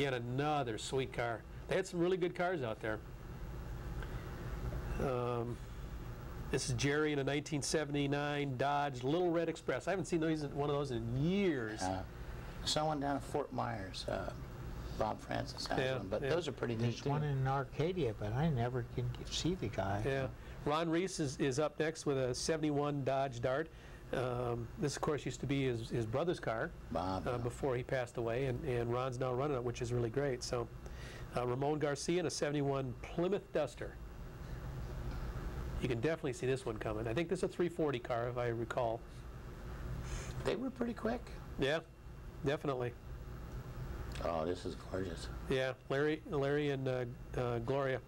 Again, another sweet car. They had some really good cars out there. This is Jerry in a 1979 Dodge Little Red Express. I haven't seen one of those in years. Someone down at Fort Myers, Bob Francis has one, but those are pretty neat. There's one in Arcadia, but I never can see the guy. Yeah. Ron Reese is up next with a 71 Dodge Dart. This, of course, used to be his brother's car before he passed away, and Ron's now running it, which is really great. So, Ramon Garcia in a 71 Plymouth Duster. You can definitely see this one coming. I think this is a 340 car, if I recall. They were pretty quick. Yeah, definitely. Oh, this is gorgeous. Yeah, Larry and Gloria.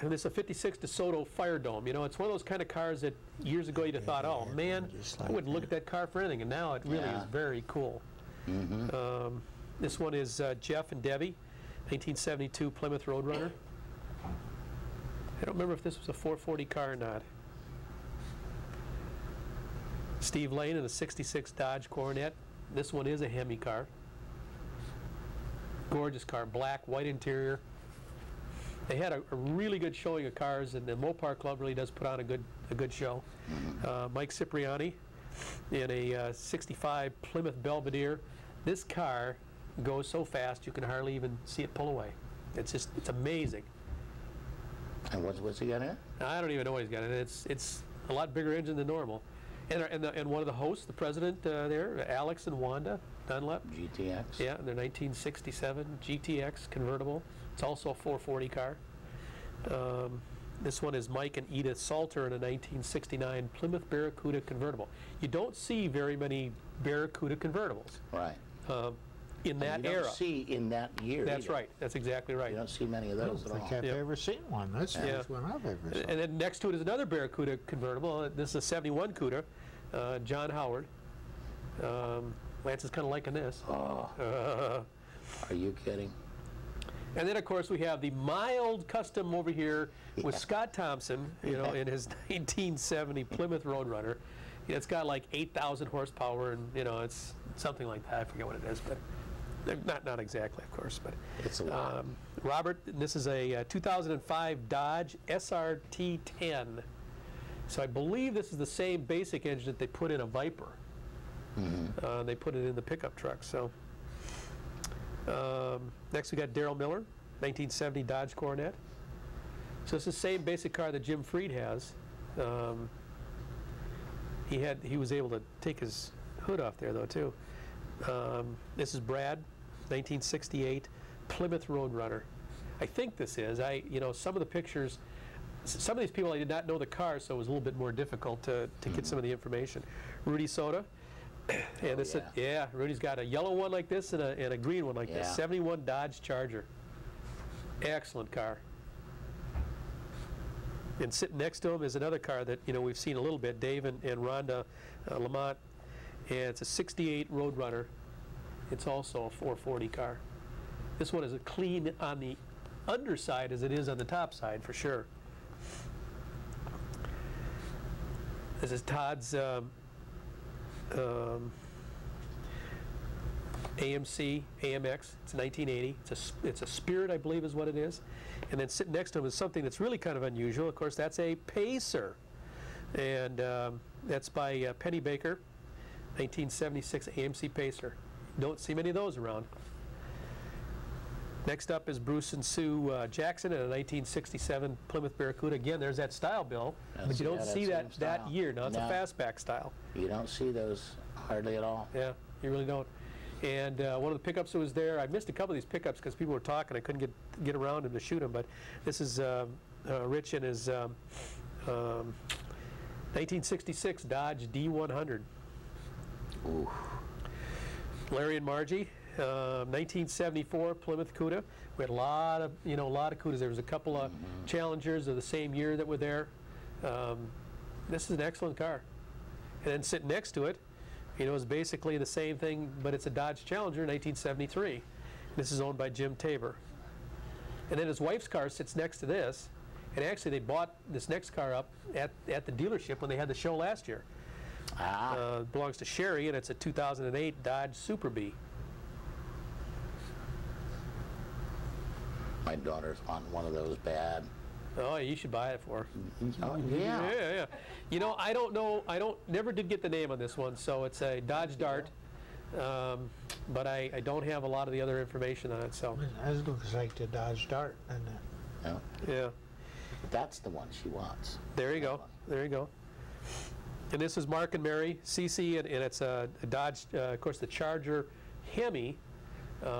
This is a 56 DeSoto Fire Dome. You know, it's one of those kind of cars that years ago you'd have thought, oh man, I wouldn't look at that car for anything, and now it really is very cool. This one is Jeff and Debbie, 1972 Plymouth Roadrunner. I don't remember if this was a 440 car or not. Steve Lane in a 66 Dodge Coronet. This one is a Hemi car. Gorgeous car, black, white interior. They had a really good showing of cars, and the Mopar Club really does put on a good show. Mike Cipriani in a 65 Plymouth Belvedere. This car goes so fast you can hardly even see it pull away. It's amazing. And what's he got in it? I don't even know what he's got in it. It's a lot bigger engine than normal. And one of the hosts, the president there, Alex and Wanda Dunlap. GTX. Yeah, and their 1967 GTX convertible. It's also a 440 car. This one is Mike and Edith Salter in a 1969 Plymouth Barracuda convertible. You don't see very many Barracuda convertibles. Right. In that era. You don't see in that year. That's either. right. That's exactly right. You don't see many of those at all. I don't think I've ever seen one. That's the first one I've ever seen. And then next to it is another Barracuda convertible. This is a 71 Cuda, John Howard. Lance is kind of liking this. Oh. Are you kidding? And then, of course, we have the mild custom over here with Scott Thompson, you know, in his 1970 Plymouth Roadrunner. It's got like 8,000 horsepower, and you know, it's something like that. I forget what it is, but not exactly, of course. But it's a lot. Robert, this is a 2005 Dodge SRT-10. So I believe this is the same basic engine that they put in a Viper. They put it in the pickup truck. So next we got Daryl Miller, 1970 Dodge Coronet. So it's the same basic car that Jim Freed has. He was able to take his hood off there though too. This is Brad, 1968 Plymouth Roadrunner. I think this is. Some of the pictures, some of these people I did not know the car, so it was a little bit more difficult to get some of the information. Rudy Soda. And Rudy's got a yellow one like this and a green one like this. 71 Dodge Charger. Excellent car. And sitting next to him is another car that we've seen a little bit, Dave and Rhonda Lamont. And it's a 68 Roadrunner. It's also a 440 car. This one is as clean on the underside as it is on the top side, for sure. This is Todd's AMC AMX. It's 1980. It's a Spirit, I believe, is what it is. And then sitting next to him is something that's really kind of unusual. Of course, that's a Pacer, and that's by Penny Baker, 1976 AMC Pacer. Don't see many of those around. Next up is Bruce and Sue Jackson in a 1967 Plymouth Barracuda. Again, there's that style, Bill, but you don't see that year. Now, it's a fastback style. You don't see those hardly at all. Yeah, you really don't. And one of the pickups that was there, I missed a couple of these pickups because people were talking. I couldn't get around them to shoot them, but this is Rich in his 1966 Dodge D100. Ooh. Larry and Margie, 1974 Plymouth Cuda. We had a lot of Cudas. There was a couple of Challengers of the same year that were there. This is an excellent car. And then sitting next to it, is basically the same thing, but it's a Dodge Challenger 1973. This is owned by Jim Tabor. And then his wife's car sits next to this. And actually, they bought this next car up at the dealership when they had the show last year. It belongs to Sherry, and it's a 2008 Dodge Super Bee. My daughter's on one of those bad. Oh, you should buy it for her. Oh, yeah. Yeah. You know, I don't know, never did get the name on this one, so it's a Dodge Dart, but I don't have a lot of the other information on it, so. That looks like the Dodge Dart, doesn't it? Yeah. Yeah, That's the one she wants. there you go, there you go. And this is Mark and Mary, CC, and it's a Dodge, of course, the Charger Hemi,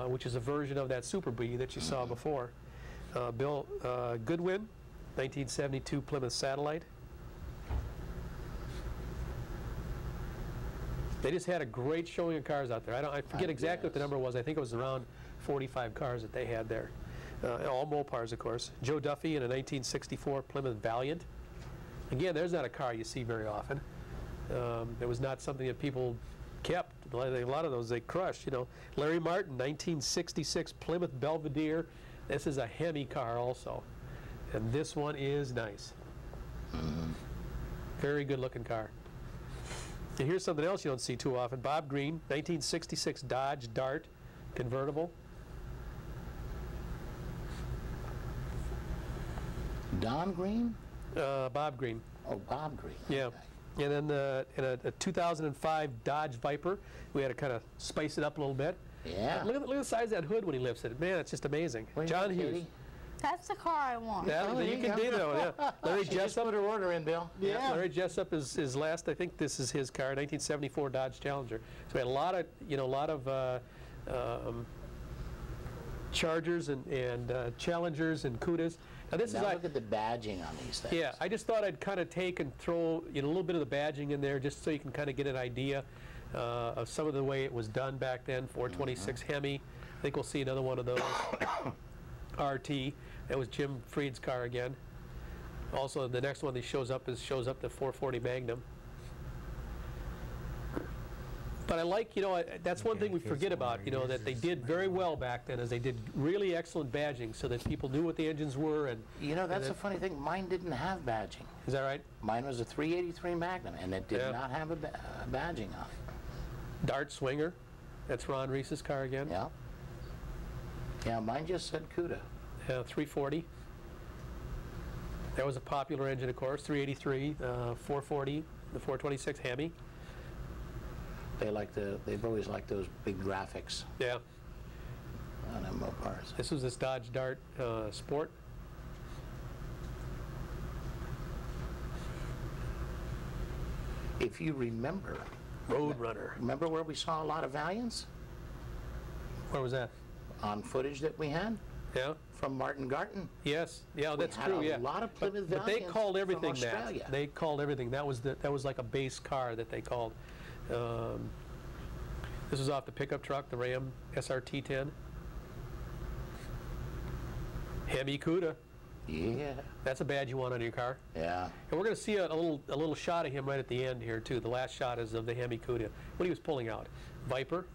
which is a version of that Super Bee that you saw before. Bill Goodwin, 1972 Plymouth Satellite. They just had a great showing of cars out there. I forget exactly what the number was. I think it was around 45 cars that they had there. All Mopars, of course. Joe Duffy in a 1964 Plymouth Valiant. Again, there's not a car you see very often. It was not something that people kept. A lot of those they crushed, you know. Larry Martin, 1966 Plymouth Belvedere. This is a Hemi car also. And this one is nice. Very good looking car. And here's something else you don't see too often. Bob Green, 1966 Dodge Dart convertible. Don Green? Bob Green. Oh, Bob Green. Yeah. Okay. And then in a 2005 Dodge Viper, we had to kind of spice it up a little bit. Yeah. Look at the size of that hood when he lifts it. Man, it's just amazing. Where you John at, Hughes. Katie? That's the car I want. Yeah, Oh, you there can you do go. that. Yeah. Larry She just Jessup. put her order in, Bill. Yeah. Larry Jessup is last. I think this is his car, 1974 Dodge Challenger. So we had a lot of Chargers and Challengers and Cudas. Now this Now is look at the badging on these things. yeah. I just thought I'd kind of take and throw a little bit of the badging in there, just so you can kind of get an idea of some of the way it was done back then. 426 Hemi. I think we'll see another one of those. RT. That was Jim Freed's car again. Also, the next one that shows up the 440 Magnum. But I like, that's one thing we forget about, that they did very well back then, is they did really excellent badging so that people knew what the engines were. And That's a funny thing. Mine didn't have badging. is that right? Mine was a 383 Magnum, and it did Yeah. not have a badging on it. Dart Swinger. That's Ron Reese's car again. Yeah. Yeah, mine just said CUDA. 340. That was a popular engine, of course. 383, 440, the 426 Hemi. They've always liked those big graphics Yeah. on them Mopars. This was this Dodge Dart Sport. If you remember Roadrunner. where we saw a lot of Valiants Where was that? on footage that we had Yeah. from Martin Garten? Yes. Yeah, that's had true. a Yeah. lot of But Plymouth they Valiants called from everything Australia. that. They called everything. That was like a base car that they called. This was off the pickup truck, the Ram SRT-10. Hemi Cuda. Yeah. That's a badge you want on your car. Yeah. And we're going to see a little shot of him right at the end here too. The last shot is of the Hemi Cuda. What he was pulling out. Viper.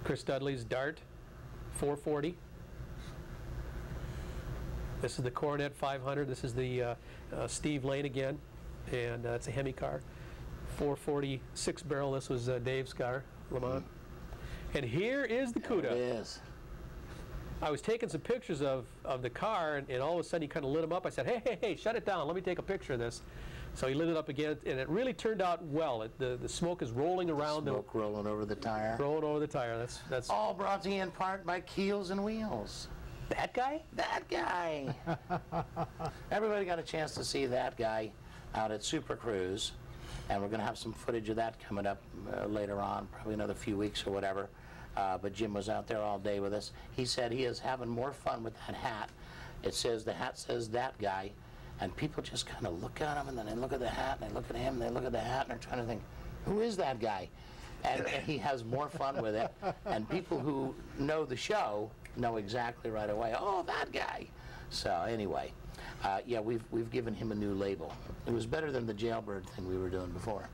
Chris Dudley's Dart. 440. This is the Coronet 500. This is the Steve Lane again, and it's a Hemi car. 440 6-barrel. This was Dave's car, Lamont. And here is the It Cuda. is. I was taking some pictures of the car, and all of a sudden he kind of lit him up. I said, hey, shut it down. Let me take a picture of this. So he lit it up again, and it really turned out well. The smoke is rolling around, Smoke rolling over the tire. rolling over the tire. That's All brought to you in part by Keels and Wheels. that guy. That guy. Everybody got a chance to see that guy out at Super Cruise, and we're going to have some footage of that coming up later on, probably another few weeks or whatever. But Jim was out there all day with us. He said he is having more fun with that hat. The hat says that guy, and people just kind of look at him, and then they look at the hat, and they look at him, and they look at the hat, and they're trying to think, who is that guy? And he has more fun with it. And people who know the show know exactly right away, oh, that guy. So anyway, yeah, we've given him a new label. It was better than the jailbird thing we were doing before.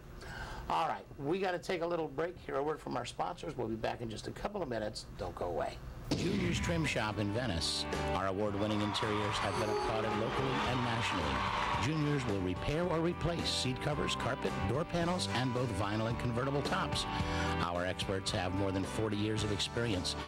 All right, we got to take a little break, hear a word from our sponsors. We'll be back in just a couple of minutes. Don't go away. Junior's Trim Shop in Venice. Our award-winning interiors have been applauded locally and nationally. Junior's will repair or replace seat covers, carpet, door panels, and both vinyl and convertible tops. Our experts have more than 40 years of experience